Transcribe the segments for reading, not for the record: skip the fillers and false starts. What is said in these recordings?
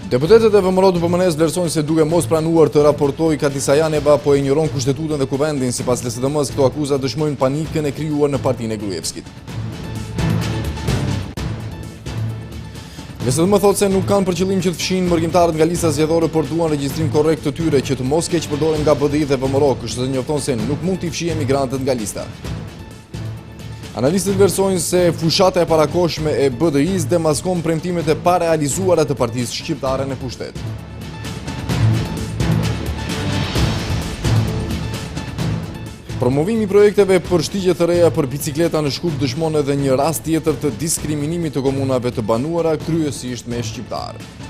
Deputetët e VMRO-t PMN vlerësojnë se duke mos pranuar të raportojë Katisa Janeva po e injoron Kushtetutën dhe Kuvendin, sipas LSDM-s këto akuza dëshmojnë panikën e krijuar në partinë e Gruevskit. LSDM thotë se nuk kanë për qëllim që të fshinë mërgjimtarët nga lista zgjedhore, por duan regjistrim korrekt të tyre që të mos keq përdoren nga BDI dhe VMRO, kështu që njofton se nuk mund t'i fshijë emigrantët nga lista. Analistët vlerësojnë se fushata e parakohshme e BDI-s demaskon premtimet e parealizuara të Partisë Shqiptare në pushtet. Promovimi i projekteve për shtigje të reja për bicikleta në Shkup dëshmon edhe një rast tjetër të diskriminimit të komunave të banuara, kryesisht me shqiptarë.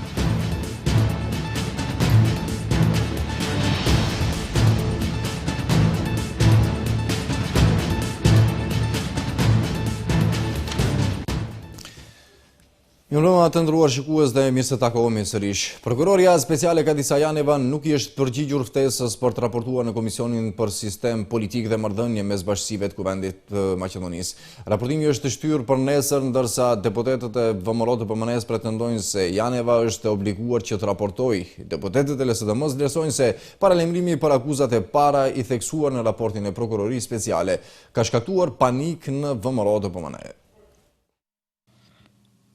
Mirëmbrëma të nderuar shikues dhe mirë se takohemi sërish. Prokuroria speciale Katisa Janeva nuk i është përgjigjur ftesës për të raportuar në Komisionin për Sistem Politik dhe Marrëdhënie mes bashkësive të Kuvendit të Maqedonisë. Raportimi është shtyrë për nesër, ndërsa deputetët e VMRO të PMN pretendojnë se Janeva është obliguar që të raportojë. Deputetët e LSDM-s vlerësojnë se paralajmërimi për akuzat e para i theksuar në raportin e Prokurorisë Speciale ka shkaktuar panik në VMRO të PMN.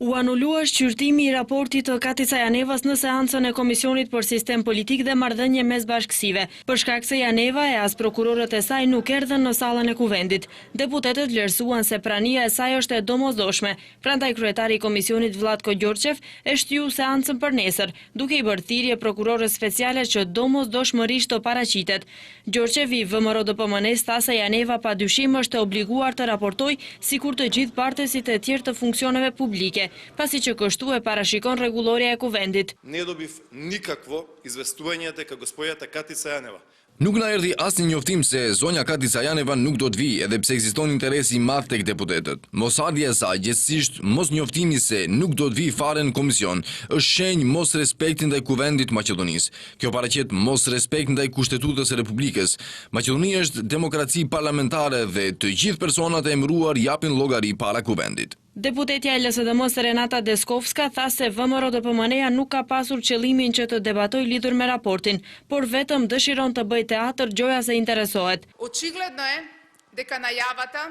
U anulua shqyrtimi i raportit të Katisa Janevas në seancën e Komisionit për Sistem Politik dhe Marrëdhënie mes bashkësive, për shkak se Janeva e as prokurorët e saj nuk erdhën në sallën e Kuvendit. Deputetët vlerësuan se prania e saj është e domosdoshme, prandaj kryetari i Komisionit Vlatko Gjorçev e shtyu seancën për nesër, duke i bërë thirrje prokurorës speciale që domosdoshmërisht të paraqitet. Gjorçev i VMRO të PMN-s tha se Janeva padyshim është obliguar të raportojë sikur të gjithë partesit e tjerë të funksioneve publike, pasi që kështu e parashikon rregulloria e Kuvendit. Не добив никакво известување дека господјата Катиса Јанева. Nuk na erdhi asnjë njoftim se zonja Katisa Janeva nuk do të vijë, edhe pse ekziston interes i madh tek deputetët. Mosardhja e saj, gjithsesi mos njoftimi se nuk do të vijë fare në komision, është shenjë mos respekti ndaj Kuvendit të Maqedonisë. Kjo paraqet mos respekt ndaj Kushtetutës së Republikës. Maqedonia është demokraci parlamentare dhe të gjithë personat e emëruar japin llogari para Kuvendit. Deputetja e LSDM-s Renata Deskovska tha se VMRO të PMN-ja nuk ka pasur qëllimin që të debatojë lidhur me raportin, por vetëm dëshiron të bëjë teatër gjoja se interesohet. Очигледно е дека најавата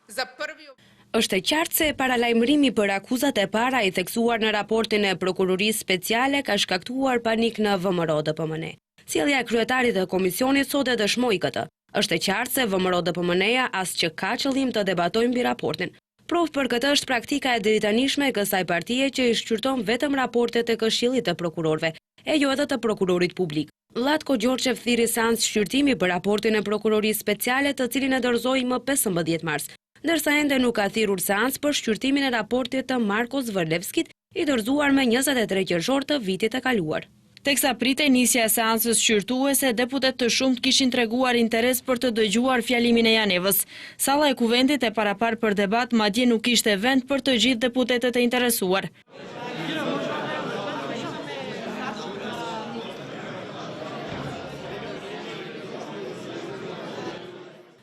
за први Është e qartë se paralajmërimi për akuzat e para i theksuar në raportin e Prokurorisë Speciale ka shkaktuar panik në VMRO të PMN. Sjellja e kryetarit të komisionit sot e dëshmoi këtë. Është e qartë se VMRO të PMN-ja as që ka qëllim të debatojë mbi raportin. Provë për këtë është praktika e dritanishme e kësaj partie që i shqyrton vetëm raportet e Këshillit të Prokurorëve, e jo edhe të prokurorit publik. Vlatko Gjorçev thiri seancë shqyrtimi për raportin e Prokurorisë Speciale, të cilin e dorëzoi më 15 mars, ndërsa ende nuk ka thirrur seancë për shqyrtimin e raportit të Marko Zvërlevskit, i dorëzuar me 23 qershor të vitit të kaluar. Teksa pritej nisja e seancës shqyrtuese, deputet të shumt kishin treguar interes për të dëgjuar fjalimin e Janevës. Salla e Kuvendit e parapar për debat madje nuk kishte vend për të gjithë deputetët e interesuar.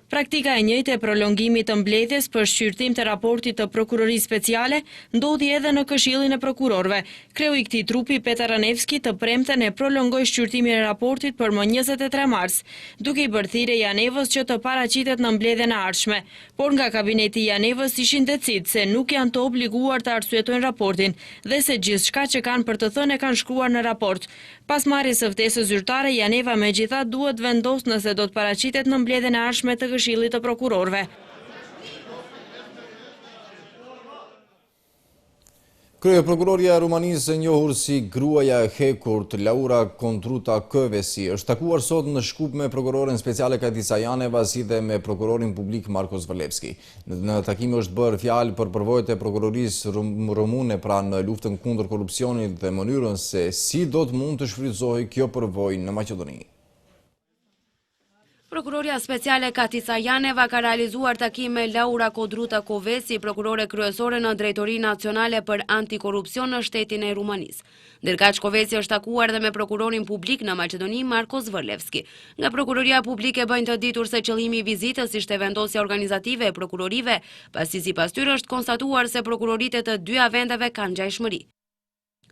Praktika e njëjtë e prolongimit të mbledhjes për shqyrtim të raportit të Prokurorisë Speciale ndodhi edhe në Këshillin e Prokurorëve. Kreu i këtij trupi, Petar Ranevski, të premten e prolongoi shqyrtimin e raportit për më 23 mars, duke i bërë thirrje Janevës që të paraqitet në mbledhjen e ardhshme. Por nga kabineti i Janevës ishin decid se nuk janë të obliguar të arsyetojnë raportin dhe se gjithçka që kanë për të thënë e kanë shkruar në raport. Pas marrjes së ftesës zyrtare, Janeva megjithatë duhet vendosë nëse do të paraqitet në mbledhjen e ardhshme të Këshillit të Prokurorëve. Kryeprokuroria e Rumanisë, e njohur si gruaja e hekurt, Laura Kontruta Kövesi, është takuar sot në Shkup me prokuroren speciale Katisa Janeva si dhe me prokurorin publik Marko Zvërlevski. Në takim është bërë fjalë për përvojët e prokurorisë rumune pra në luftën kundër korrupsionit dhe mënyrën se si do të mund të shfrytëzohej kjo përvojë në Maqedoni. Prokuroria speciale Katisa Janeva ka realizuar takim me Laura Kodruta Kovesi, prokurore kryesore në Drejtorinë Nacionale për Antikorrupsion në shtetin e Rumanisë. Ndërkaq Kovesi është takuar dhe me prokurorin publik në Maqedoni Marko Zvërlevski. Nga prokuroria publike bëjnë të ditur se qëllimi i vizitës ishte vendosja organizative e prokurorive, pasi sipas tyre është konstatuar se prokuroritë të dyja vendeve kanë ngjashmëri.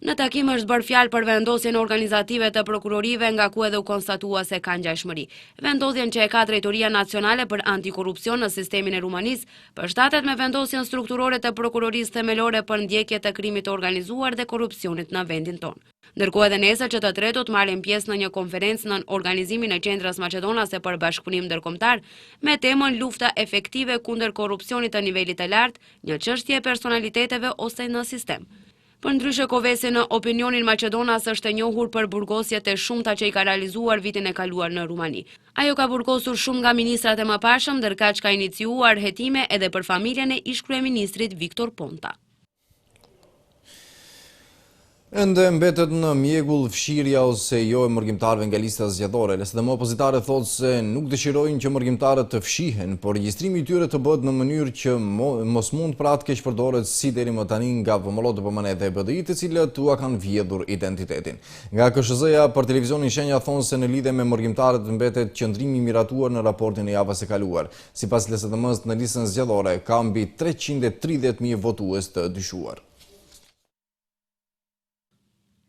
Në takim është bërë fjalë për vendosjen organizative të prokurorive nga ku edhe u konstatua se kanë ngjashmëri. Vendosjen që e ka Drejtoria Nacionale për Antikorrupsion në sistemin e Rumanisë përshtatet me vendosjen strukturore të prokurorisë themelore për ndjekje të krimit të organizuar dhe korrupsionit në vendin tonë. Ndërkohë edhe nesër që të tretut marrin pjesë në një konferencë në organizimin e Qendrës Maqedonase për Bashkëpunim Ndërkombëtar me temën Lufta efektive kundër korrupsionit të nivelit të lartë, një çështje e personaliteteve ose në sistem. Përndryshe Kovesi në opinionin Maqedonas është e njohur për burgosjet e shumta që i ka realizuar vitin e kaluar në Rumani. Ajo ka burgosur shumë nga ministrat e mëparshëm, ndërkaq ka iniciuar hetime edhe për familjen e ish-kryeministrit Viktor Ponta. Ende mbetet në mjegull fshirja ose jo e mërgjimtarëve nga lista zgjedhore. LSDM opozitare thotë se nuk dëshirojnë që mërgjimtarët të fshihen, por regjistrimi i tyre të bëhet në mënyrë që mos mund pratë keq përdoret si deri më tani nga VMRO, DPMN dhe BDI, të cilët ua kanë vjedhur identitetin. Nga KSZ-ja për televizionin Shenja thonë se në lidhje me mërgjimtarët mbetet qëndrimi i miratuar në raportin e javës së kaluar. Sipas LSDM-s në listën zgjedhore ka mbi 330.000 votues të dyshuar.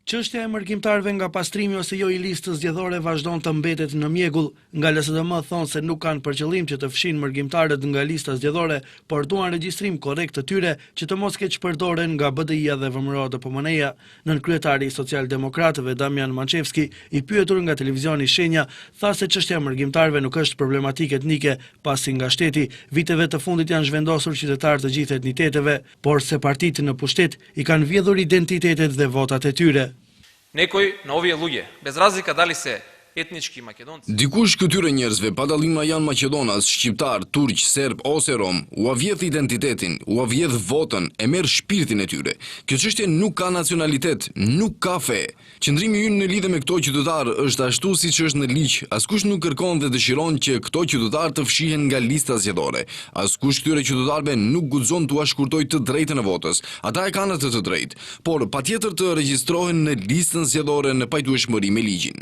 Çështja e mërgjimtarëve nga pastrimi ose jo i listës zgjedhore vazhdon të mbetet në mjegull. Nga LSDM thonë se nuk kanë për qëllim që të fshin mërgjimtarët nga lista zgjedhore, por duan regjistrim korrekt të tyre që të mos keq përdoren nga BDI-ja dhe VMRO DPMN-ja. Nënkryetari i Socialdemokratëve Damian Manchevski, i pyetur nga televizioni Shenja, tha se çështja e mërgjimtarëve nuk është problematikë etnike, pasi nga shteti viteve të fundit janë zhvendosur qytetarë të gjithë etniteteve, por se partitë në pushtet i kanë vjedhur identitetet dhe votat e tyre. Некои на овие луѓе, без разлика дали се etnički makedonci. Dikush këtyre njerëzve, pa dallima janë Maqedonas, shqiptar, turq, serb ose rom, u avjedh identitetin, u avjedh votën, e merr shpirtin e tyre. Kjo çështje nuk ka nacionalitet, nuk ka fe. Qëndrimi ynë në lidhje me këto qytetar është ashtu siç është në ligj. Askush nuk kërkon dhe dëshiron që këto qytetar të fshihen nga lista zgjedhore. Askush këtyre qytetarëve nuk guxon t'u shkurtojë të drejtën e votës. Ata e kanë atë të drejtë, por patjetër të regjistrohen në listën zgjedhore në pajtueshmëri me ligjin.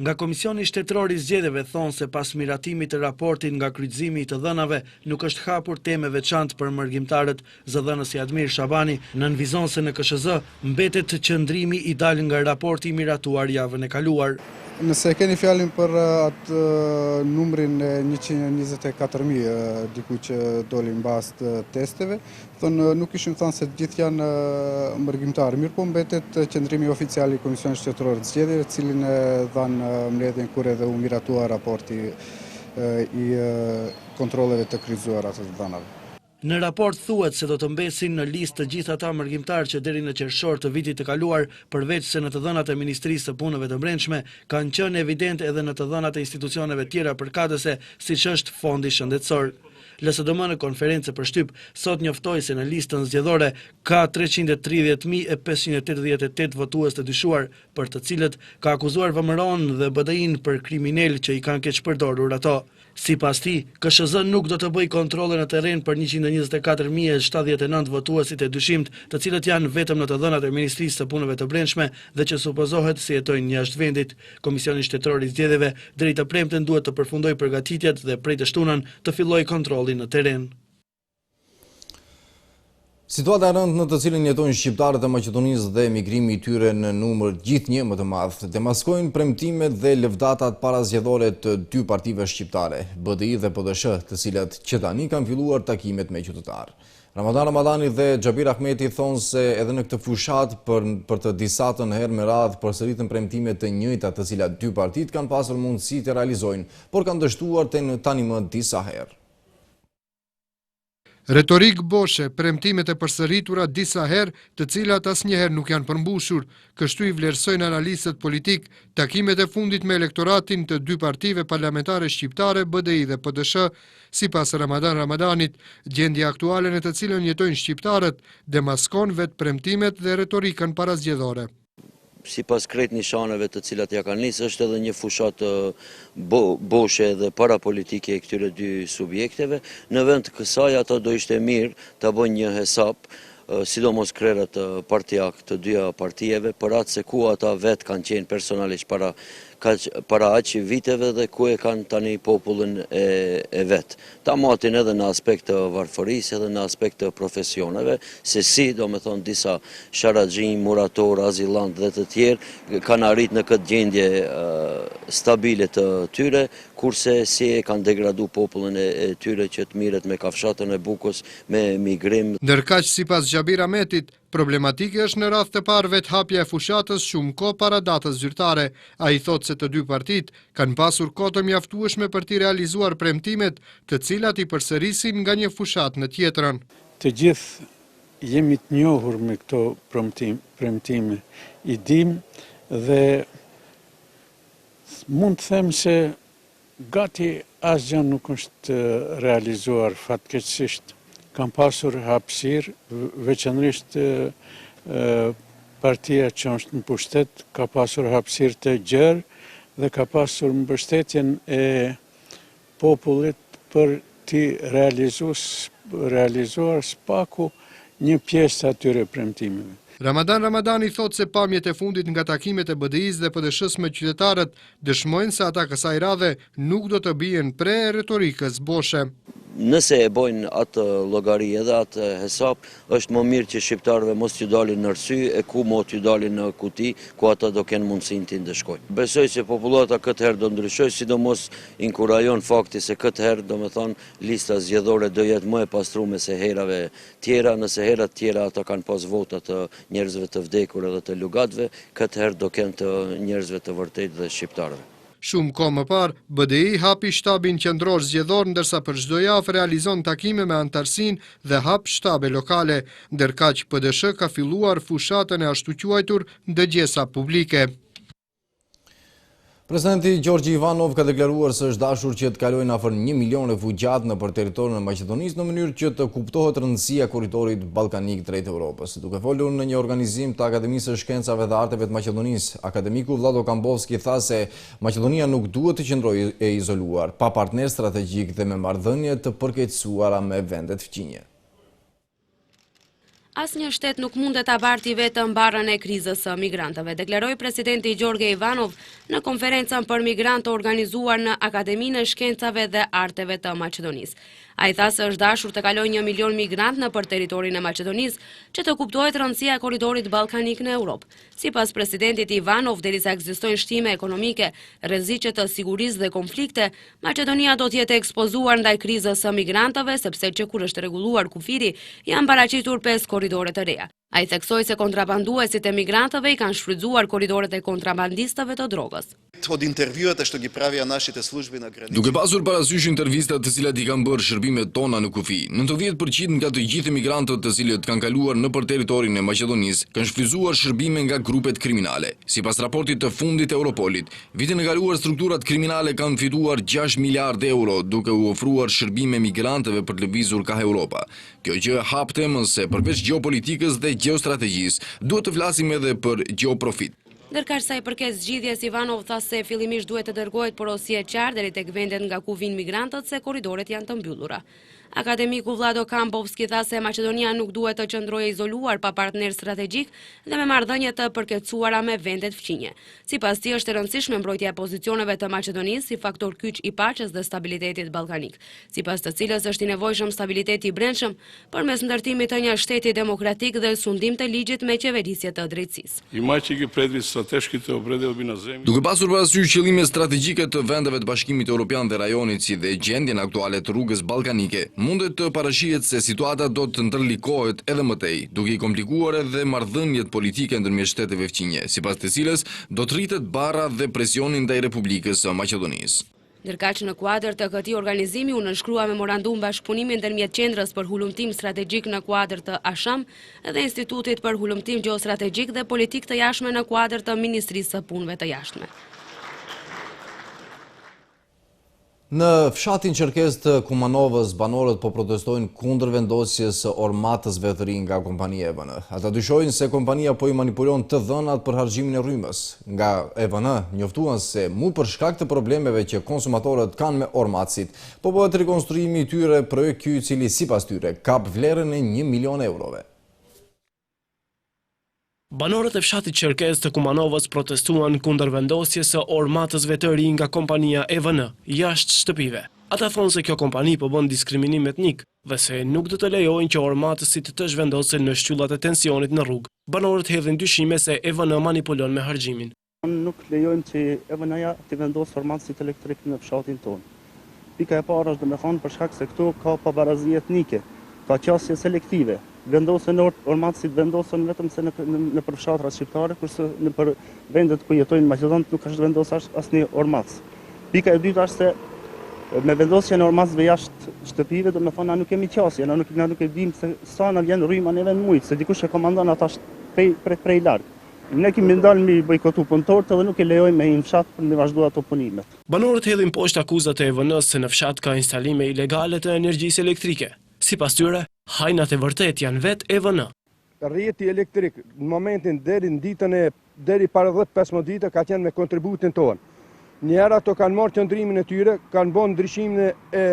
Nga Komisioni Shtetëror i Zgjedhjeve thonë se pas miratimit të raportit nga kryqëzimi i të dhënave, nuk është hapur temë e veçantë për mërgjimtarët. Zëdhënësi Admir Shabani nënvizon se në KSZ mbetet qëndrimi i dalë nga raporti i miratuar javën e kaluar. Nëse keni fjalin për atë numrin e 124.000 diku që doli mbas të testeve, thonë nuk ishim thënë se gjithë janë mërgjimtarë, mirë po mbetet qëndrimi oficial i Komisionit Shtetëror të Zgjedhjeve, cilin e dhanë mbledhjen kur edhe u miratua raporti i kontrolleve të kryqëzuara të dhënave. Në raport thuhet se do të mbesin në listë të gjithë ata mërgjimtarë që deri në qershor të vitit të kaluar, përveç se në të dhënat e Ministrisë së Punëve të Brendshme, kanë qenë evident edhe në të dhënat e institucioneve tjera përkatëse, siç është Fondi Shëndetësor. LSDM në konferencë për shtyp sot njoftoi se në listën zgjedhore ka 330.588 votues të dyshuar, për të cilët ka akuzuar VMRO-n dhe BDI-n për kriminal që i kanë keq përdorur ato. Sipas tij, KSZ nuk do të bëjë kontrolle në terren për 124.079 votuesit e dyshimt, të cilët janë vetëm në të dhënat e Ministrisë së Punëve të Brendshme dhe që supozohet se jetojnë jashtë vendit. Komisioni Shtetëror i Zgjedhjeve drejt të premten duhet të përfundojë përgatitjet dhe prej të shtunën të fillojë kontrollin në terren. Situata e rëndë në të cilën jetojnë shqiptarët e Maqedonisë dhe emigrimi i tyre në numër gjithnjë më të madh demaskojnë premtimet dhe lëvdatat parazgjedhore të dy partive shqiptare, BDI dhe PDSH, të cilat që tani kanë filluar takimet me qytetarë. Ramadan Ramadani dhe Xhabir Ahmeti thonë se edhe në këtë fushat për të disatën herë me radhë përsëritën premtimet të njëjta të cilat dy partitë kanë pasur mundësi të realizojnë, por kanë dështuar tani më disa herë. Retorik boshe, premtimet e përsëritura disa herë, të cilat asnjëherë nuk janë përmbushur, kështu i vlerësojnë analistët politik takimet e fundit me elektoratin të dy partive parlamentare shqiptare, BDI dhe PDSH, sipas Ramadan Ramadanit, gjendja aktuale në të cilën jetojnë shqiptarët demaskon vetë premtimet dhe retorikën parazgjedhore. Sipas krejt nishaneve të cilat ja kanë nisë, është edhe një fushat boshe dhe parapolitike e këtyre dy subjekteve. Në vend të kësaj, ato do ishte mirë të bëjnë një hesap, sidomos krerët partijak të dyja partijeve, për atë se ku ata vetë kanë qenë personalisht para para aq viteve dhe ku e kanë tani popullin e vetë. Ta matin edhe në aspekt të varfërisë, edhe në aspekt të profesioneve, se si, do me thonë, disa sharaxhin, murator, azilant dhe të tjerë, kanë arrit në këtë gjendje stabile të tyre, kurse si e kanë degradu popullin e tyre që të miret me kafshatën e Bukës, me migrim. Ndërkaq sipas Xhabir Ahmetit, problematike është në radhë të parë vetë hapja e fushatës shumë kohë para datës zyrtare. Ai thotë se të dy partitë kanë pasur kohë të mjaftueshme për t'i realizuar premtimet, të cilat i përsërisin nga një fushatë në tjetrën. Të gjithë jemi të njohur me këto premtime, i dim dhe mund të them se gati asgjë nuk është realizuar fatkeqësisht. Kam pasur hapësirë, veçanërisht partia që është në pushtet, ka pasur hapësirë të gjerë dhe ka pasur mbështetjen e popullit për t'i realizuar spaku një pjesë të atyre premtimeve. Ramadan Ramadani thotë se pamjet e fundit nga takimet e BDI-s dhe PD-s me qytetarët dëshmojnë se ata kësaj radhe nuk do të bien pre retorikës boshe. Nëse e bojnë atë llogari edhe atë hesap, është më mirë që shqiptarëve mos t'ju dalin në arsy e ku mo t'ju dalin në kuti, ku ata do kenë mundësinë t'i ndeshkojnë. Besoj se popullata këtë herë do ndryshojë, sidomos inkurajon fakti se këtë herë, do me thonë, lista zgjedhore do jetë më e pastruar se herave tjera, nëse herat tjera ata kanë pas vota të njerëzve të vdekur edhe të lugatëve, këtë herë do kenë të njerëzve të vërtetë dhe shqiptarëve. Shumë kohë më parë, BDI hapi shtabin qendror zgjedhor ndërsa për çdo javë realizon takime me antarësinë dhe hap shtabe lokale, ndërkaq PDSH ka filluar fushatën e ashtu quajtur ndëgjesa publike. Presidenti Gjorgji Ivanov ka deklaruar se është dashur që të kalojnë afër 1 milion refugjat nëpër territorin e Maqedonisë në mënyrë që të kuptohet rëndësia e korridorit ballkanik drejt Evropës. Duke folur në një organizim të Akademisë së Shkencave dhe Arteve të Maqedonisë, akademiku Vlado Kambovski tha se Maqedonia nuk duhet të qëndrojë e izoluar, pa partner strategjik dhe me marrëdhënie të përkeqësuara me vendet fqinje. Asnjë shtet nuk mundet ta barti vetëm barrën e krizës së migrantëve, deklaroi presidenti Gjorge Ivanov në konferencën për migrantë organizuar në Akademinë e Shkencave dhe Arteve të Maqedonisë. Ai tha se është dashur të kalojë 1 milion migrant nëpër territorin e Maqedonisë, që të kuptohet rëndësia e korridorit ballkanik në Europë. Sipas presidentit Ivanov, derisa ekzistojnë shtime ekonomike, rreziqe të sigurisë dhe konflikte, Maqedonia do të jetë ekspozuar ndaj krizës së migrantëve, sepse që kur është rregulluar kufiri, janë paraqitur 5 korridore të reja. Ai theksoi se kontrabanduesit e migrantëve i kanë shfrytzuar korridoret e kontrabandistëve të drogës. Duke pasur parasysh intervistat të cilat i kanë bërë shërbimet tona në kufi, 90% nga të gjithë migrantët të cilët kanë kaluar nëpër territorin e Maqedonisë kanë shfrytzuar shërbime nga grupet kriminale. Sipas raportit të fundit të Europolit, vitin e kaluar strukturat kriminale kanë fituar 6 miliardë euro duke u ofruar shërbime migrantëve për të lëvizur ka Europa. Kjo gjë hap temën se përveç gjeopolitikës dhe gjeostrategjisë, duhet të flasim edhe për gjeoprofit. Ndërkaq sa i përket zgjidhjes, Ivanov tha se fillimisht duhet të dërgohet porosie e qartë deri tek vendet nga ku vijnë migrantët se korridoret janë të mbyllura. Akademiku Vlado Kambovski tha se Maqedonia nuk duhet të qëndrojë izoluar pa partner strategjik dhe me marrëdhënie të përkeqësuara me vendet fqinje. Sipas tij është e rëndësishme mbrojtja e pozicioneve të Maqedonisë si faktor kyç i paqes dhe stabilitetit ballkanik, sipas të cilës është i nevojshëm stabiliteti i brendshëm përmes ndërtimit të një shteti demokratik dhe sundim të ligjit me qeverisje të drejtësisë. Duke pasur parasysh qëllime strategjike të vendeve të Bashkimit Evropian dhe rajonit si dhe gjendjen aktuale të rrugës ballkanike, mundet të parashihet se situata do të ndërlikohet edhe më tej, duke i komplikuar edhe marrëdhëniet politike ndërmjet shteteve fqinje, sipas të cilës do të rritet barra dhe presioni ndaj Republikës së Maqedonisë. Ndërkaq në kuadër të këtij organizimi u nënshkrua memorandum bashkëpunimi ndërmjet Qendrës për Hulumtim Strategjik në kuadër të Asham dhe Institutit për Hulumtim Gjeostrategjik dhe Politikë të Jashtme në kuadër të Ministrisë së Punëve të Jashtme. Në fshatin Çerkez të Kumanovës, banorët po protestojnë kundër vendosjes së ormatësve të ri nga kompania EVN. Ata dyshojnë se kompania po i manipulon të dhënat për harxhimin e rrymës. Nga EVN njoftuan se mu për shkak të problemeve që konsumatorët kanë me ormatësit, po bëhet rikonstruimi i tyre, projekt ky i cili sipas tyre kap vlerën e 1 milion eurove. Banorët e fshatit Çerkez të Kumanovës protestuan kundër vendosjes së ormatësve të ri nga kompania EVN jashtë shtëpive. Ata thonë se kjo kompani po bën diskriminim etnik dhe se nuk do të lejojnë që ormatësit të zhvendosen në shtylllat e tensionit në rrugë. Banorët hedhin dyshime se EVN manipulon me harxhimin. Nuk lejojmë që EVN-ja të vendosë ormatësit elektrik në fshatin tonë. Pika e parë është domethënë për shkak se këtu ka pabarazi etnike, ka qasje selektive. Vendosen ormatësit vendosen vetëm se në për fshatrat shqiptare, kurse në për vendet ku jetojnë maqedonët nuk është vendosur asnjë ormatës. Pika e dytë është se me vendosjen e ormatësve jashtë shtëpive, domethënë na nuk kemi qasje, na nuk e dimë se sa na vjen rryma neve në mujt, se dikush e komandon ata prej larg. Ne kemi ndalë mi bojkotu punëtorët dhe nuk e lejojmë me në fshat për me vazhdu ato punimet. Banorët hedhin poshtë akuzat e EVN-s se në fshat ka instalime ilegale të energjisë elektrike. Sipas tyre, hajnat e vërtet janë vetë EVN. Rrjeti elektrik në momentin deri para 10-15 ditë ka qenë me kontributin tonë. Njëra ato kanë marrë qëndrimin e tyre, kanë bën ndryshimin e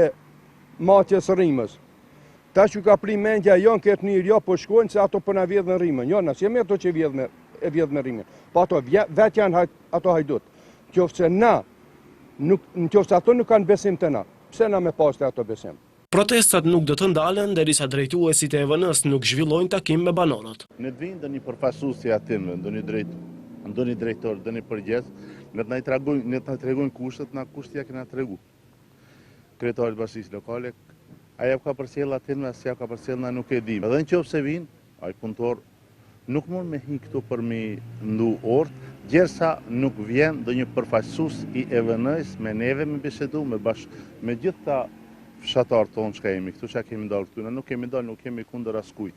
matjes së rrimës. Tash që ka pri mendja janë këtë njërë, jo po shkojnë se ato po na vjedhën rrimën. Jo, nësë jemi ato që vjedhë me rrimën. Po ato vetë janë ato hajdut. Qofse ato nuk kanë besim të na, pse na me paste ato besim? Protestat nuk do të ndalen derisa drejtuesit e EVN-s nuk zhvillojnë takim me banorët. Ne të vinë ndonjë përfaqësues si aty, ndonjë drejtor, ndonjë përgjegjës, ne të na tregojnë kushtet, na kushtet ja kena tregu. Kryetari i bashkisë lokale, ai ka përcjell aty, si ka përcjell na nuk e dim. Edhe nëse vinë, ai punëtor nuk mund me hi këtu për mi ndu orë, gjersa nuk vjen ndonjë përfaqësues i EVN-s me neve me bisedu me gjithë ta fshatarë tonë që ka jemi këtu, që kemi dalë këtu, nuk kemi dalë, nuk kemi kundër askujt.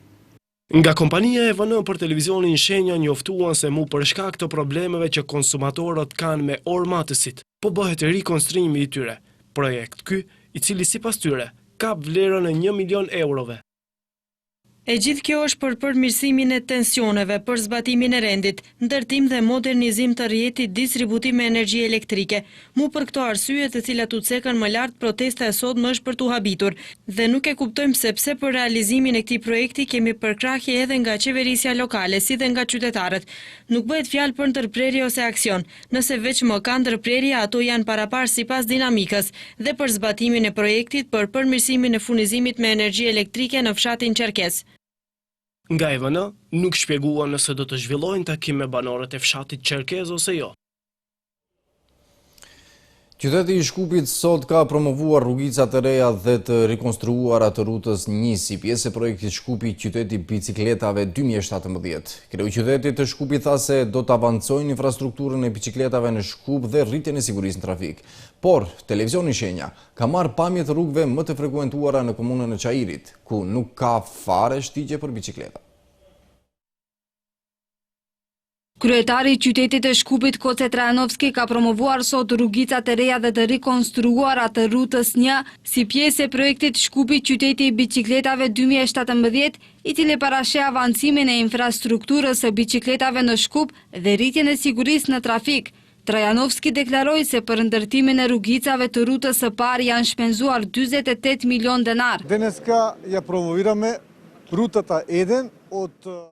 Nga kompania EVN për televizionin Shenja njoftuan se mu për shkak të problemeve që konsumatorët kanë me ormatësit, po bëhet rikonstruimi i tyre. Projekt ky, i cili sipas tyre ka vlerën e 1 milion eurove. E gjithë kjo është për përmirësimin e tensioneve, për zbatimin e rendit, ndërtim dhe modernizim të rrjetit distributiv me energji elektrike. Mu për këto arsye të cilat u cekën më lart, protesta e sotme është për tu habitur dhe nuk e kuptojmë sepse për realizimin e këtij projekti kemi përkrahje edhe nga qeverisja lokale, si dhe nga qytetarët. Nuk bëhet fjalë për ndërprerje ose aksion. Nëse veç më ka ndërprerje, ato janë paraparë sipas dinamikës dhe për zbatimin e projektit për përmirësimin e furnizimit me energji elektrike në fshatin Çerkez. Nga EVN nuk shpjeguan nëse do të zhvillojnë takim me banorët e fshatit Çerkez ose jo. Qyteti i Shkupit sot ka promovuar rrugica të reja dhe të rikonstruara të rrutës 1 si pjesë e projektit Shkupi qyteti bicikletave 2017. Kreu i qytetit të Shkupit tha se do të avancojnë infrastrukturën e bicikletave në Shkup dhe rritjen e sigurisë në trafik. Por, televizioni Shenja ka marrë pamje të rrugëve më të frekuentuara në komunën e Çajirit, ku nuk ka fare shtigje për bicikleta. Kryetari i qytetit të Shkupit Koce Trajanovski ka promovuar sot rrugicat e reja dhe të rikonstruara të rrutës 1 si pjesë e projektit Shkupi qyteti i bicikletave 2017, i cili parasheh avancimin e infrastrukturës së bicikletave në Shkup dhe rritjen e sigurisë në trafik. Trajanovski deklaroi se për ndërtimin e rrugicave të rrutës së parë janë shpenzuar 48 milion denar. Deneska ja promovirame rrutata Eden.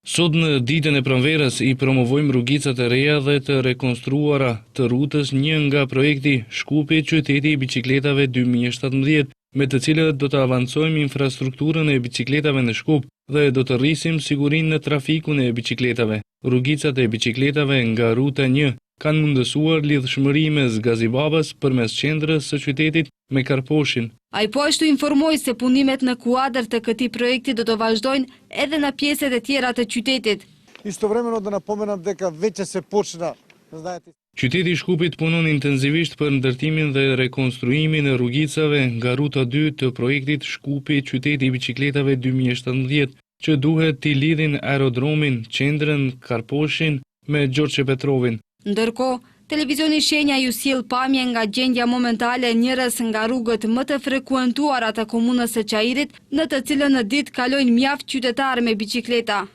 Sot në ditën e pranverës i promovojmë rrugicat e reja dhe të rekonstruara të rrutës 1 nga projekti Shkupi qyteti i bicikletave 2017, me të cilët do të avancojmë infrastrukturën e bicikletave në Shkup dhe do të rrisim sigurinë në trafikun e bicikletave. Rrugicat e bicikletave nga ruta 1 kanë mundësuar lidhshmëri mes Gazibabës përmes qendrës së qytetit me Karposhin. Ai po ashtu informoi se punimet në kuadër të këtij projekti do të vazhdojnë edhe në pjesët e tjera të qytetit. Istovremeno da napomenam дека веќе се почна, знаете. Qyteti i Shkupit punon intenzivisht për ndërtimin dhe rekonstruimin e rrugicave nga ruta 2 të projektit Shkupi qyteti i bicikletave 2017, që duhet t'i lidhin aerodromin, qendrën Karposhin me Gjorgje Petrovin. Ndërkohë, televizioni Shenja ju sjell pamje nga gjendja momentale e njërës nga rrugët më të frekuentuara të komunës së Çajirit, në të cilën në ditë kalojnë mjaft qytetarë me bicikleta.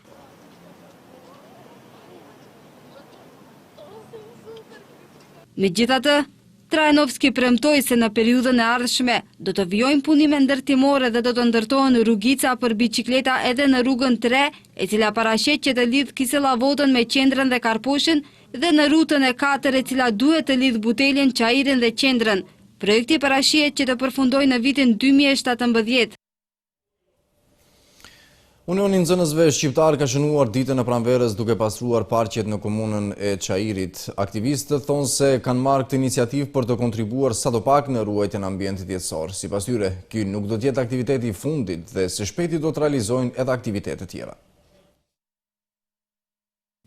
Megjithatë, Trajanovski premtoi se në periudhën e ardhshme do të vijojnë punime ndërtimore dhe do të ndërtohen rrugica për biçikleta edhe në rrugën 3, e cila paraqet që të lidh Kisellavotën me Qendrën dhe Karpushën, dhe në rrutën e 4, e cila duhet të lidh Buteljen, Çajirin dhe Qendrën. Projekti parashihet që të përfundojë në vitin 2017. Unioni i Nxënësve Shqiptar ka shënuar ditën e pranverës duke pastruar parqet në komunën e Çajirit. Aktivistët thonë se kanë marrë këtë iniciativë për të kontribuar sadopak në ruajtjen e ambientit jetësor. Sipas tyre, ky nuk do të jetë aktiviteti i fundit dhe së shpejti do të realizojnë edhe aktivitete tjera.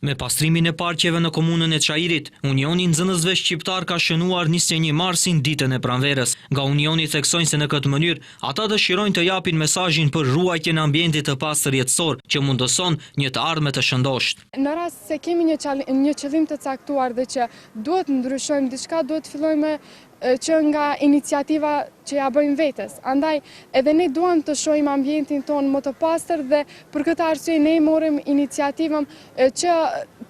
Me pastrimin e parqeve në komunën e Çajirit, Unioni i Nxënësve Shqiptar ka shënuar 21 marsin ditën e pranverës. Nga Unioni theksojnë se në këtë mënyrë ata dëshirojnë të japin mesazhin për ruajtjen e ambientit të pastër jetësor, që mundëson një të ardhme të shëndosht. Në rast se kemi një qëllim të caktuar dhe që duhet ndryshojmë diçka, duhet fillojmë që nga iniciativa që ja bëjmë vetes. Andaj, edhe ne duam të shohim ambientin tonë më të pastër dhe për këtë arsye ne morëm iniciativën që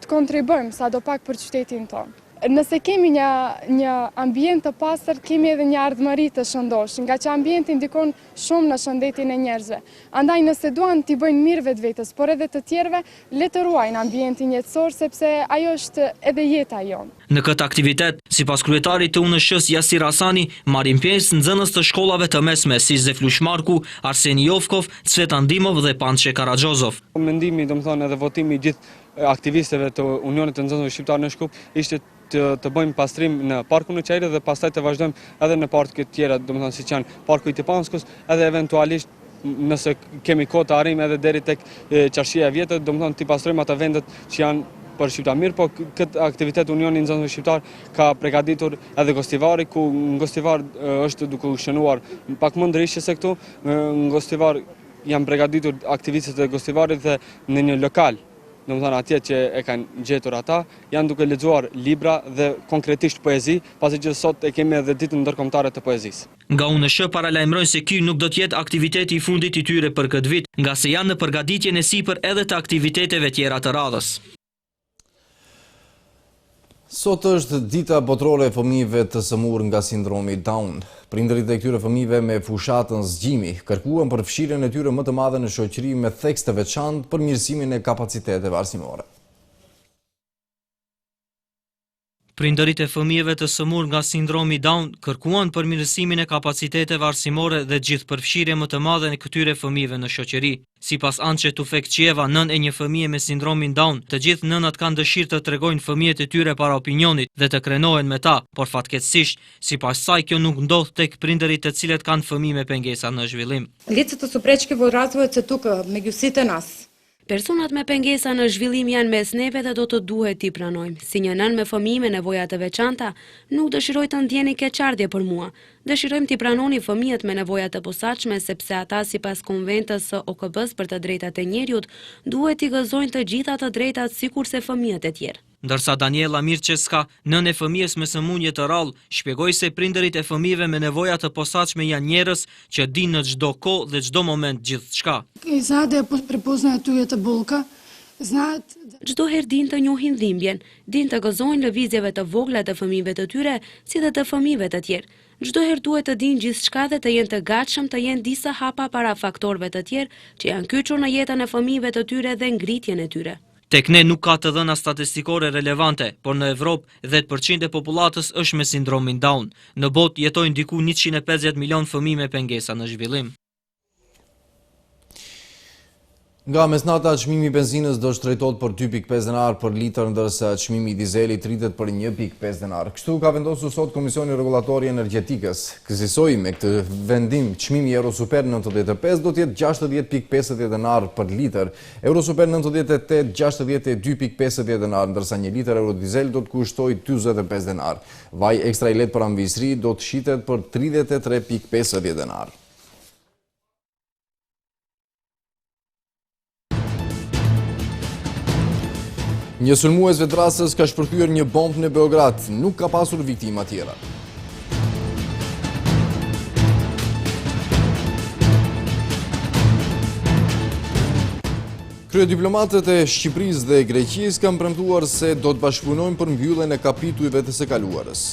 të kontribuojmë sadopak për qytetin tonë. Nëse kemi një ambient të pastër, kemi edhe një ardhmëri të shëndosh, nga që ambienti ndikon shumë në shëndetin e njerëzve. Andaj nëse duan t'i bëjnë mirë vetvetes, por edhe të tjerëve, le të ruajnë ambientin jetësor, sepse ajo është edhe jeta jonë. Në këtë aktivitet, sipas kryetarit të UNSH-s Jasir Hasani, marrin pjesë nxënës të shkollave të mesme si Zeflush Marku, Arseni Jovkov, Cvetan Dimov dhe Pançe Karaxhozov. Mendimi, domethënë edhe votimi i gjithë aktivistëve të Unionit të Nxënësve Shqiptar në Shkup ishte të bëjmë pastrim në parkun në Çajirit dhe pastaj të vazhdojmë edhe në parket tjera, domethënë siç janë parku i Tipanskos, edhe eventualisht nëse kemi kohë të arrijmë edhe deri tek Qarshia e Vjetër, domethënë të pastrojmë ata vendet që janë për shqiptar mirë, po këtë aktivitet Unioni i Nxënësve Shqiptar ka përgatitur edhe Gostivari, ku në Gostivar është duke u shënuar pak më ndryshe se këtu. Në Gostivar janë përgatitur aktivistët e Gostivarit dhe në një lokal, domethënë atje që e kanë gjetur ata, janë duke lexuar libra dhe konkretisht poezi, pasi që sot e kemi edhe ditën ndërkombëtare të poezisë. Nga UNSH paralajmërojnë se ky nuk do të jetë aktiviteti i fundit i tyre për këtë vit, nga se janë në përgatitjen e sipër edhe të aktiviteteve tjera të radhës. Sot është dita botërore e fëmijëve të sëmurë nga sindromi Down. Prindërit e këtyre fëmijëve me fushatën zgjimi kërkuan përfshirjen e tyre më të madhe në shoqëri me theks të veçantë për mirësimin e kapaciteteve arsimore. Prindërit e fëmijëve të sëmurë nga sindromi Down kërkuan përmirësimin e kapaciteteve arsimore dhe gjithë përfshirje më të madhe në këtyre fëmijëve në shoqëri. Sipas Ançe Tufekqieva, nën e një fëmije me sindromin Down, të gjithë nënat kanë dëshirë të tregojnë fëmijët e tyre para opinionit dhe të krenohen me ta, por fatkeqësisht, sipas saj kjo nuk ndodh tek prindërit të cilët kanë fëmijë me pengesa në zhvillim. Лицата с пречки во развојот се тука меѓу сите нас. Personat me pengesa në zhvillim janë mes neve dhe do të duhet t'i pranojmë. Si një nën me fëmijë me nevoja të veçanta, nuk dëshiroj të ndjeni keqardhje për mua. Dëshirojmë t'i pranoni fëmijët me nevoja të posaçme, sepse ata sipas konventës së OKB-s për të drejtat e njeriut, duhet t'i gëzojnë të gjitha të drejtat sikurse fëmijët e tjerë. Ndërsa Daniela Mirçeska, nën e fëmijës me sëmundje të rrallë, shpjegoi se prindërit e fëmijëve me nevoja të posaçme janë njerëz që dinë në çdo kohë dhe çdo moment gjithçka. Çdo herë dinë të njohin dhimbjen, dinë të gëzojnë lëvizjeve të vogla të fëmijëve të tyre, si dhe të fëmijëve të tjerë. Çdo herë duhet të dinë gjithçka dhe të jenë të gatshëm të jenë disa hapa para faktorëve të tjerë që janë kyçur në jetën e fëmijëve të tyre dhe ngritjen e tyre. Tek ne nuk ka të dhëna statistikore relevante, por në Evropë 10% e popullatës është me sindromin Down. Në botë jetojnë diku 150 milion fëmijë me pengesa në zhvillim. Nga mesnata, çmimi i benzinës do shtrejtohet për 2.5 denar për litër, ndërsa çmimi i dizelit rritet për 1.5 denar. Kështu ka vendosur sot Komisioni Rregullator i Energjetikës. Kësaj me këtë vendim, çmimi i Eurosuper 95 do të jetë 60.50 denar për litër, Eurosuper 98 62.50 denar, ndërsa 1 litër eurodizel do të kushtojë 45 denar. Vaj ekstra i lehtë për ambisri do të shitet për 33.50 denar. Një sulmues vetrasës ka shpërthyer një bombë në Beograd, nuk ka pasur viktima tjera. Kryediplomatët e Shqipërisë dhe Greqisë kanë premtuar se do të bashkëpunojnë për mbylljen e kapitujve të së kaluarës.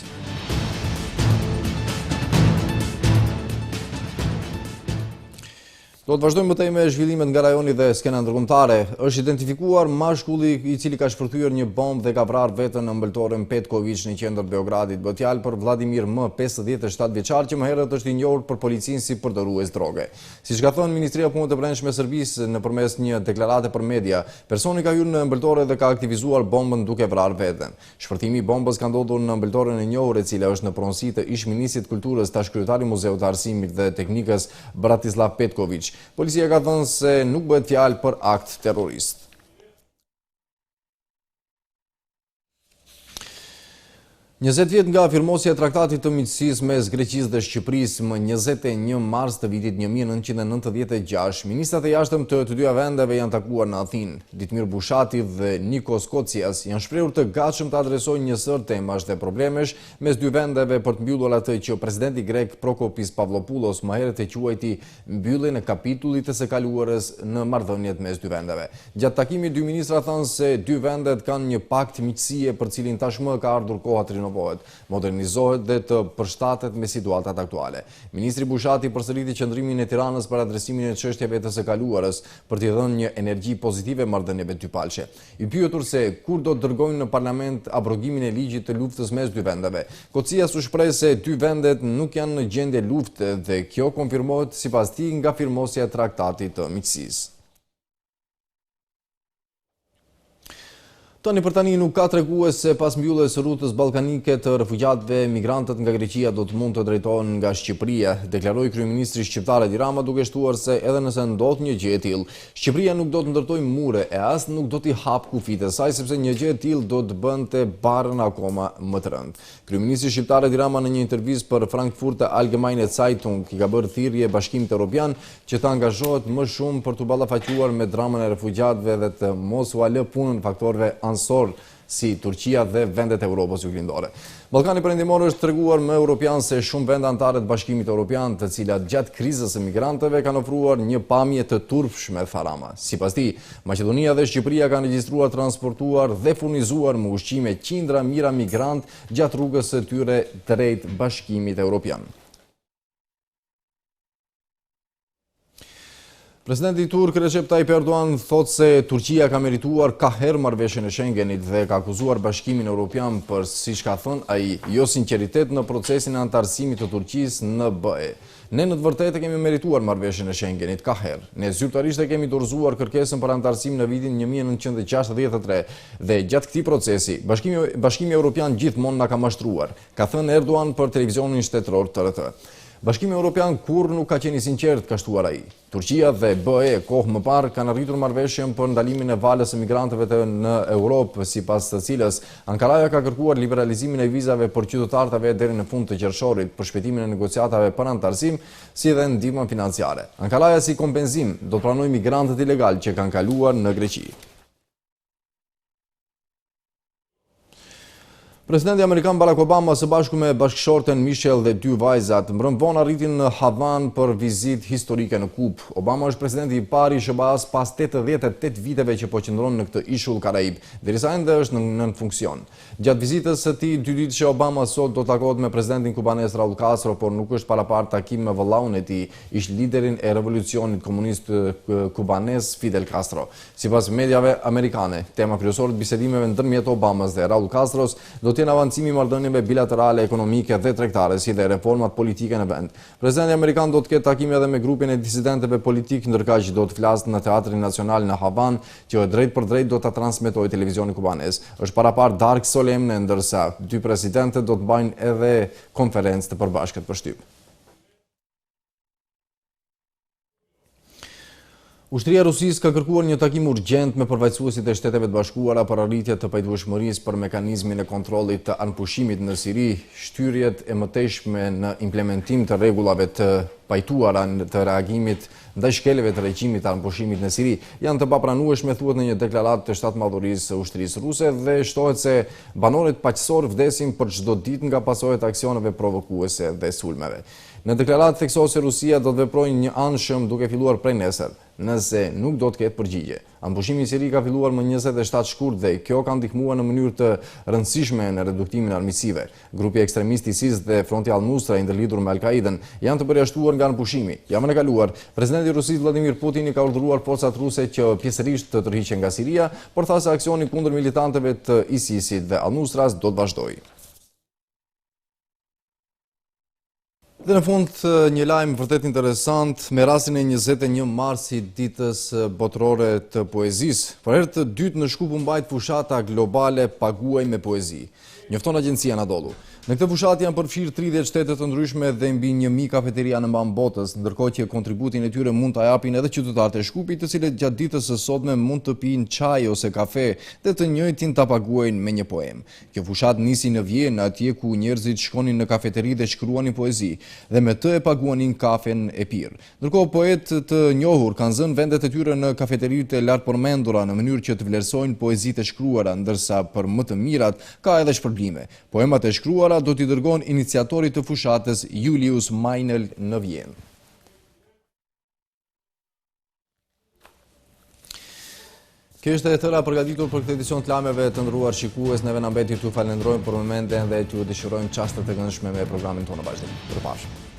Do të vazhdojmë mëtej me zhvillimet nga rajoni dhe skena ndërkombëtare. Është identifikuar mashkulli i cili ka shpërthyer një bombë dhe ka vrarë veten në ëmbëltoren Petković në qendër Beogradit. Bëhet fjalë për Vladimir M, 57 vjeçar, që më herët është i njohur për policinë si përdorrues droge. Siç ka thënë Ministria e Punëve të Brendshme e Serbisë nëpërmes një deklarate për media, personi ka hyrë në ëmbëltore dhe ka aktivizuar bombën duke vrarë veten. Shpërthimi i bombës ka ndodhur në ëmbëltoren e njohur e cila është në pronësi të ish-ministrit kulturës, tash kryetari i Muzeut të Arsimit dhe Teknikës Bratislav Petković. Policia ka thënë se nuk bëhet fjalë për akt terrorist. 20 vjet nga firmosja e traktatit të miqësisë mes Greqisë dhe Shqipërisë më 21 mars të vitit 1996, ministrat e jashtëm të dyja vendeve janë takuar në Athinë. Ditmir Bushati dhe Nikos Kocias janë shprehur të gatshëm të adresojnë një sër temash dhe problemesh mes dy vendeve për të mbyllur atë që presidenti grek Prokopis Pavlopoulos më herët e quajti mbylljen e kapitullit të së kaluarës në marrëdhëniet mes dy vendeve. Gjatë takimit dy ministra thanë se dy vendet kanë një pakt miqësie për cilin tashmë ka ardhur koha të modernizohet dhe të përshtatet me situatat aktuale. Ministri Bushati përsëriti qëndrimin e Tiranës për adresimin e çështjeve të së kaluarës për t'i dhënë një energji pozitive marrëdhënieve dypalçe. I pyetur se kur do të dërgojnë në parlament abrogimin e ligjit të luftës mes dy vendeve, Kocias u shpreh se dy vendet nuk janë në gjendje lufte dhe kjo konfirmohet sipas tij nga firmosja e traktatit të miqësisë. Tani për tani nuk ka tregues se pas mbylljes së rrugës ballkanike të refugjatëve, migrantët nga Greqia do të mund të drejtohen nga Shqipëria, deklaroi kryeministri shqiptar Edi Rama duke shtuar se edhe nëse ndodh një gjë e tillë, Shqipëria nuk do të ndërtojë mure e as nuk do t'i hap kufit e saj sepse një gjë e tillë do të bënte barrën akoma më të rëndë. Kryeministri shqiptar Edi Rama në një intervistë për Frankfurter Allgemeine Zeitung i ka bërë thirrje Bashkimit Evropian që të angazhohet më shumë për të ballafaquar me dramën e refugjatëve dhe të mos u lë punën faktorëve ansor si Turqia dhe vendet e Europës juglindore. Ballkani Perëndimor është treguar me europian se shumë vende anëtare të Bashkimit Evropian, të cilat gjatë krizës së migrantëve kanë ofruar një pamje të turpshme tharama. Sipas tij, Maqedonia dhe Shqipëria kanë regjistruar transportuar dhe furnizuar me ushqime qindra mijëra migrant gjatë rrugës së tyre drejt Bashkimit Evropian. Presidenti turk Recep Tayyip Erdogan thot se Turqia ka merituar ka herë marrëveshjen e Schengenit dhe ka akuzuar Bashkimin Evropian për, siç ka thënë ai, jo sinqeritet në procesin e antarësimit të Turqisë në BE. Ne në të vërtetë kemi merituar marrëveshjen e Schengenit ka herë. Ne zyrtarisht e kemi dorëzuar kërkesën për antarësim në vitin 1963 dhe gjatë këtij procesi Bashkimi Evropian gjithmonë na ka mashtruar, ka thënë Erdogan për televizionin shtetëror TRT. Bashkimi Evropian kur nuk ka qenë i sinqert, ka shtuar ai. Turqia dhe BE kohë më parë kanë arritur marrëveshjen për ndalimin e valës së migrantëve në Europë, sipas të cilës Ankaraja ka kërkuar liberalizimin e vizave për qytetarët e vet deri në fund të qershorit, përshpejtimin e negociatave për antarësim, si dhe ndihmën financiare. Ankaraja si kompenzim do të pranojë migrantët ilegal që kanë kaluar në Greqi. Presidenti Amerikan Barack Obama së bashku me bashkëshorten Michelle dhe dy vajzat mbrëm vonë arritin në Havan për vizitë historike në Kubë. Obama është presidenti i parë i SBA-s pas 88 viteve që po qëndron në këtë ishull Karaib, derisa ende është në funksion. Gjatë vizitës së tij dy ditë që Obama sot do të takohet me presidentin kubanes Raul Castro, por nuk është parapart takim me vëllaun e tij, ish liderin e revolucionit komunist kubanes Fidel Castro. Sipas mediave amerikane, tema kryesore të bisedimeve ndërmjet Obamas dhe Raul Castros do të jenë avancimi i marrëdhënieve bilaterale, ekonomike dhe tregtare, si dhe reformat politike në vend. Presidenti amerikan do të ketë takime edhe me grupin e disidentëve politik, ndërkaq që do të flasë në Teatrin Nacional në Havan, që drejt për drejt do ta transmetojë televizioni kubanes. Është parapar darkë solemne, ndërsa dy presidentët do të bëjnë edhe konferencë të përbashkët për shtyp. Ushtria e Rusisë ka kërkuar një takim urgjent me përfaqësuesit e Shteteve të Bashkuara për arritje të pajtueshmërisë për mekanizmin e kontrollit të anëpushimit në Siri, shtyrjet e mëtejshme në implementim të rregullave të pajtuara të reagimit ndaj shkeleve të regjimit të anëpushimit në Siri janë të papranueshme, thuhet në një deklaratë të shtatmadhurisë së ushtrisë ruse dhe shtohet se banorët paqësorë vdesin për çdo ditë nga pasojat e aksioneve provokuese dhe sulmeve. Në deklaratë theksohet se Rusia do të veprojë një anshëm duke filluar prej nesër. nëse nuk do të ketë përgjigje. Ampushimi i siri ka filluar më 27 shkurt dhe kjo ka ndihmuar në mënyrë të rëndësishme në reduktimin e armiqësive. Grupi ekstremist ISIS dhe Fronti Al-Nusra i ndërlidhur me Al-Qaiden janë të përjashtuar nga ampushimi. Javën e kaluar, presidenti i Rusisë Vladimir Putin ka urdhëruar forcat ruse që pjesërisht të tërhiqen nga Siria, por tha se aksioni kundër militantëve të ISIS-it dhe Al-Nusras do të vazhdojë. Dhe në fund një lajm vërtet interesant me rastin e 21 marsit ditës botërore të poezisë. Për herë të dytë në Shkup u mbajt fushata globale Paguaj me poezi. Njofton agjencia Anadolu. Në këtë fushat janë përfshirë 30 shtete të ndryshme dhe mbi 1000 kafeteria në mban botës, ndërkohë që kontributin e tyre mund ta japin edhe qytetarët e Shkupit, të cilët gjatë ditës së sotme mund të pinë çaj ose kafe dhe të njëjtin ta paguajnë me një poem. Kjo fushat nisi në Vjenë, atje ku njerëzit shkonin në kafeteri dhe shkruanin poezi dhe me të e paguanin kafen e pirë. Ndërkohë poetë të njohur kanë zënë vendet e tyre në kafeteritë e lartpërmendura në mënyrë që të vlerësojnë poezitë e shkruara, ndërsa për më të mirat ka edhe shpërblime. Poemat e shkruara do t'i dërgon iniciatorit të fushatës Julius Meinel në Vjenë. Kjo është e tëra përgatitur për këtë edicion të lajmeve të ndëruar shikues. Neve na mbeti t'ju falenderojmë për momentin dhe t'ju dëshirojmë çaste të këndshme me programin tonë vazhdim. Përpafshim.